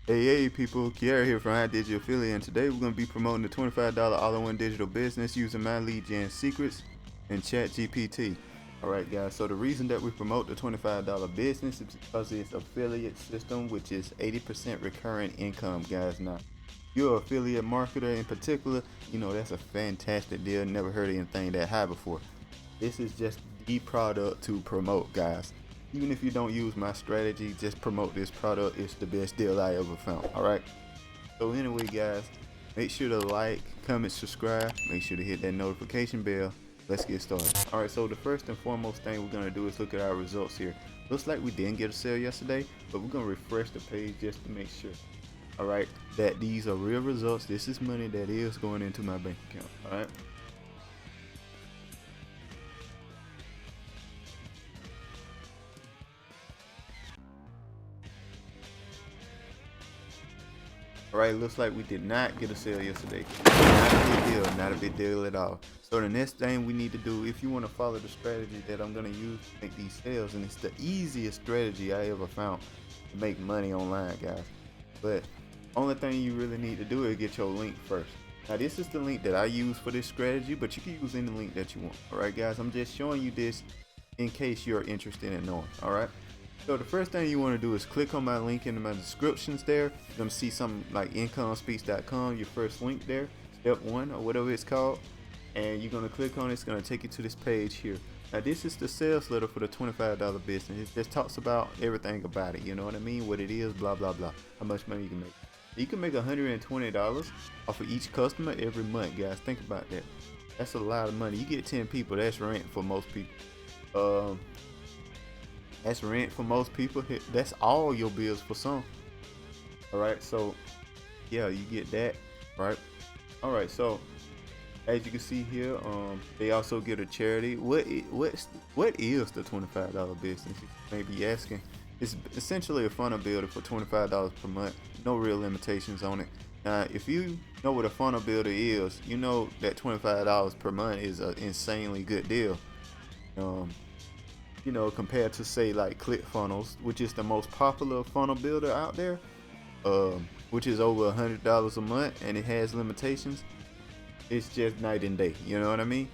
Hey people, Kiara here from Digital Affiliate, and today we're going to be promoting the $25 all-in-one digital business using my lead gen secrets and ChatGPT. Alright guys, so the reason that we promote the $25 business is because it's affiliate system, which is 80% recurring income, guys. Now, if you're an affiliate marketer in particular, you know that's a fantastic deal. Never heard of anything that high before. This is just the product to promote, guys. Even if you don't use my strategy, just promote this product. It's the best deal I ever found. Alright, so anyway guys, make sure to like, comment, subscribe, make sure to hit that notification bell. Let's get started. Alright, so the first and foremost thing we're going to do is look at our results here. Looks like we didn't get a sale yesterday, but we're going to refresh the page just to make sure, alright, that these are real results. This is money that is going into my bank account. Alright, alright, looks like we did not get a sale yesterday. Not a big deal, not a big deal at all. So the next thing we need to do, if you want to follow the strategy that I'm going to use to make these sales, and it's the easiest strategy I ever found to make money online, guys. But only thing you really need to do is get your link first. Now this is the link that I use for this strategy, but you can use any link that you want. Alright guys, I'm just showing you this in case you're interested in knowing. Alright. So the first thing you want to do is click on my link in my descriptions there. You're going to see something like incomespeaks.com, your first link there, step 1 or whatever it's called. And you're going to click on it. It's going to take you to this page here. Now this is the sales letter for the $25 business. It just talks about everything about it. You know what I mean? What it is, blah, blah, blah. How much money you can make. You can make $120 off of each customer every month, guys. Think about that. That's a lot of money. You get 10 people. That's rent for most people. That's rent for most people. That's all your bills for some. Alright, so yeah, you get that, right? Alright, so as you can see here, they also get a charity. What is the $25 business? You may be asking. It's essentially a funnel builder for $25 per month. No real limitations on it. Now, if you know what a funnel builder is, you know that $25 per month is an insanely good deal. You know, compared to say like ClickFunnels, which is the most popular funnel builder out there, which is over $100 a month, and it has limitations. It's just night and day. You know what I mean?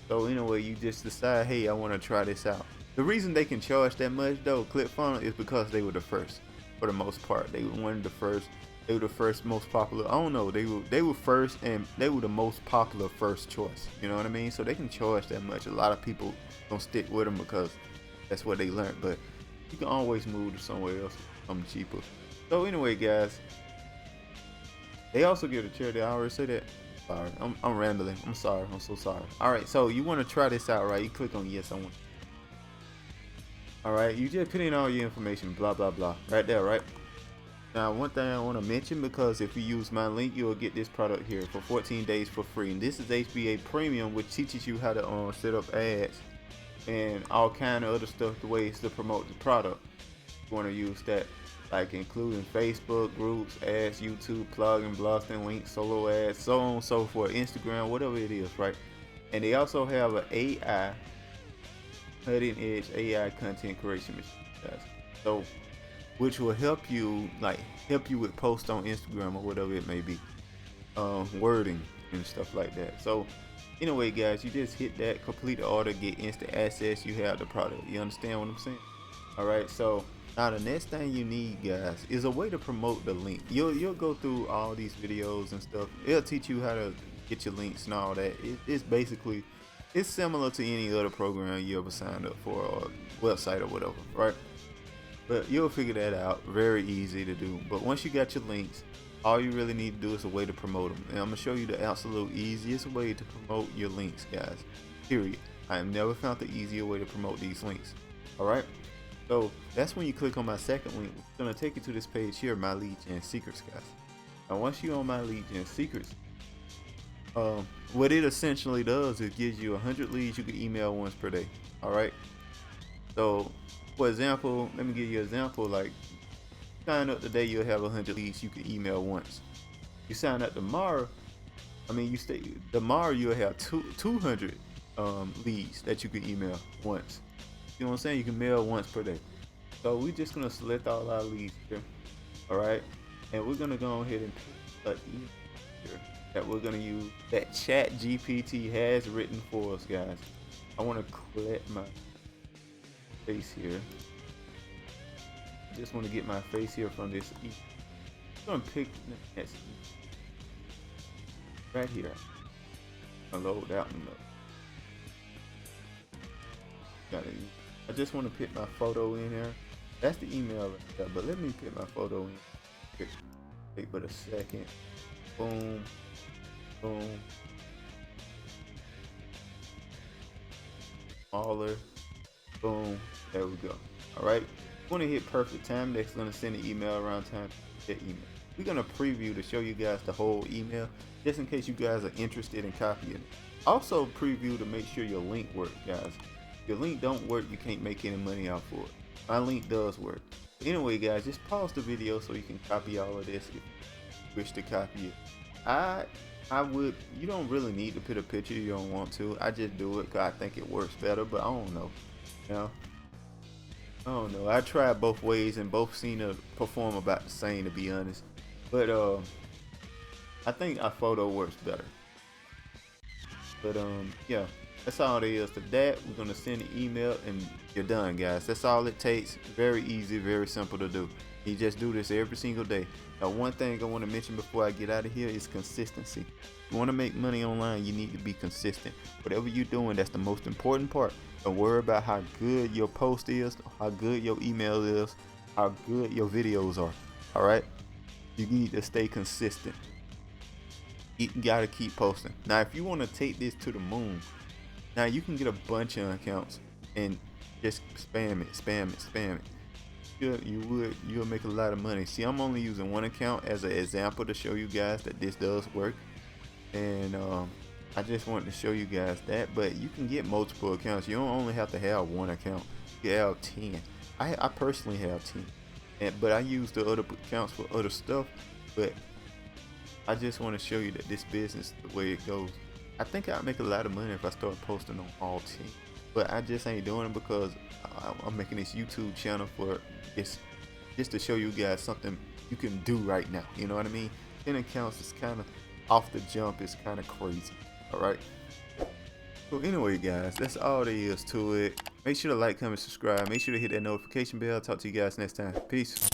So anyway, you just decide, hey, I want to try this out. The reason they can charge that much though, ClickFunnels, is because they were the first, for the most part. They were one of the first. They were the first most popular. I don't know. They were first, and they were the most popular first choice. You know what I mean? So they can charge that much. A lot of people don't stick with them because that's what they learned, but you can always move to somewhere else, something cheaper. So anyway, guys, they also get a charity. I already said that. Sorry, I'm rambling. I'm sorry. I'm so sorry. All right, so you want to try this out, right? You click on yes, I want. All right, you just put in all your information, blah blah blah, right there, right? Now, one thing I want to mention, because if you use my link, you'll get this product here for 14 days for free, and this is HBA Premium, which teaches you how to set up ads and all kind of other stuff, the ways to promote the product. You want to use that, like including Facebook groups, ads, YouTube, plugin, blasting, links, solo ads, so on and so forth, Instagram, whatever it is, right? And they also have an AI, cutting edge AI content creation machine, guys. So, which will help you with posts on Instagram or whatever it may be, wording and stuff like that. So anyway, guys, you just hit that, complete the order, get instant access. You have the product. You understand what I'm saying? All right. So now the next thing you need, guys, is a way to promote the link. You'll go through all these videos and stuff. It'll teach you how to get your links and all that. It's similar to any other program you ever signed up for, or website or whatever, right? But you'll figure that out. Very easy to do. But once you got your links, all you really need to do is a way to promote them. And I'm going to show you the absolute easiest way to promote your links, guys. Period. I have never found the easier way to promote these links. Alright? So that's when you click on my second link. It's going to take you to this page here, My Lead Gen Secrets, guys. Now once you're on My Lead Gen Secrets, what it essentially does is gives you 100 leads you can email once per day. Alright? So, for example, let me give you an example. Like, sign up today, you'll have 100 leads you can email once. You sign up tomorrow, tomorrow you'll have 200 leads that you can email once. You know what I'm saying? You can mail once per day. So we're just gonna select all our leads here. All right, and we're gonna go ahead and pick an email here that we're gonna use that ChatGPT has written for us, guys. I want to collect my face here. I just want to get my face here from this email. I'm gonna pick the next email right here. I'll load that one up. Got it. I just want to put my photo in here. That's the email right there, but let me put my photo in. Wait but a second. Boom. Boom. Smaller. Boom. There we go. Alright. Want to hit perfect time. That's going to send an email around time. That email. We're going to preview to show you guys the whole email, just in case you guys are interested in copying it. Also preview to make sure your link works, guys. If your link don't work, you can't make any money off for it. My link does work. Anyway, guys, just pause the video so you can copy all of this if you wish to copy it. I would, you don't really need to put a picture, you don't want to. I just do it because I think it works better, but I don't know. You know? I don't know. I tried both ways and both seem to perform about the same, to be honest. But I think our photo works better. But yeah, that's all there is to that. We're gonna send an email and you're done, guys. That's all it takes. Very easy, very simple to do. You just do this every single day. Now, one thing I want to mention before I get out of here is consistency. You want to make money online, you need to be consistent. Whatever you're doing, that's the most important part. Don't worry about how good your post is, how good your email is, how good your videos are. All right, you need to stay consistent. You gotta keep posting. Now, if you want to take this to the moon, now you can get a bunch of accounts and just spam it. You'll make a lot of money. See, I'm only using one account as an example to show you guys that this does work, and I just wanted to show you guys that. But you can get multiple accounts. You don't only have to have one account. You have 10. I personally have 10, but I use the other accounts for other stuff. But I just want to show you that this business, the way it goes, I think I'd make a lot of money if I start posting on all 10. But I just ain't doing it because I'm making this YouTube channel for it's just to show you guys something you can do right now. You know what I mean? 10 accounts is kind of off the jump. It's kind of crazy. All right. So anyway, guys, that's all there is to it. Make sure to like, comment, subscribe. Make sure to hit that notification bell. Talk to you guys next time. Peace.